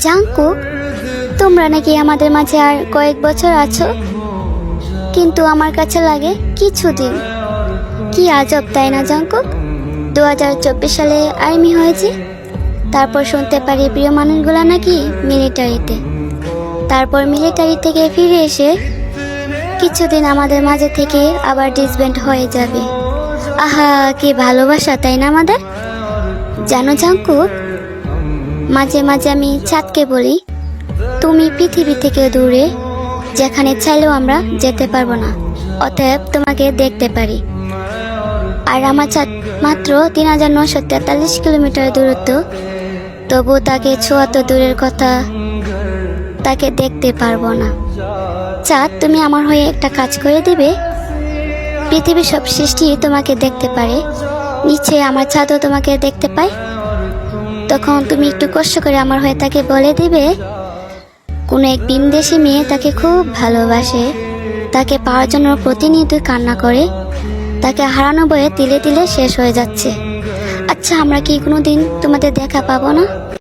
Jungkook, তোমরা নাকি আমাদের মাঝে আর কয়েক বছর আছো, কিন্তু আমার কাছে লাগে কিছুদিন। কি আজব তাই না জাঙ্কুক? 2024 সালে আর্মি হয়েছে, তারপর শুনতে পারি প্রিয় মানুষগুলা নাকি মিলিটারিতে, তারপর মিলিটারি থেকে ফিরে এসে কিছুদিন আমাদের মাঝে থেকে আবার ডিসব্যান্ড হয়ে যাবে। আহা, কি ভালোবাসা তাই না আমাদের। জানো জাঙ্কুক, মাঝে মাঝে আমি চাঁদকে বলি, তুমি পৃথিবী থেকে দূরে, যেখানে চাইলেও আমরা যেতে পারবো না, অতএব তোমাকে দেখতে পারি। আর আমার চাঁদ মাত্র 3943 কিলোমিটার দূরত্ব, তবু তাকে ছোঁয়া তো দূরের কথা, তাকে দেখতে পারবো না। চাঁদ, তুমি আমার হয়ে একটা কাজ করে দিবে? পৃথিবীর সব সৃষ্টি তোমাকে দেখতে পারে, নিচে আমার চাঁদও তোমাকে দেখতে পায়। তখন তুমি একটু কষ্ট করে আমার হয়ে তাকে বলে দিবে, কোনো এক ভিনদেশী মেয়ে তাকে খুব ভালোবাসে, তাকে পাওয়ার জন্য প্রতিনিয়ত কান্না করে, তাকে হারানো বয়ে তিলে তিলে শেষ হয়ে যাচ্ছে। আচ্ছা, আমরা কি কোনোদিন তোমাদের দেখা পাবো না?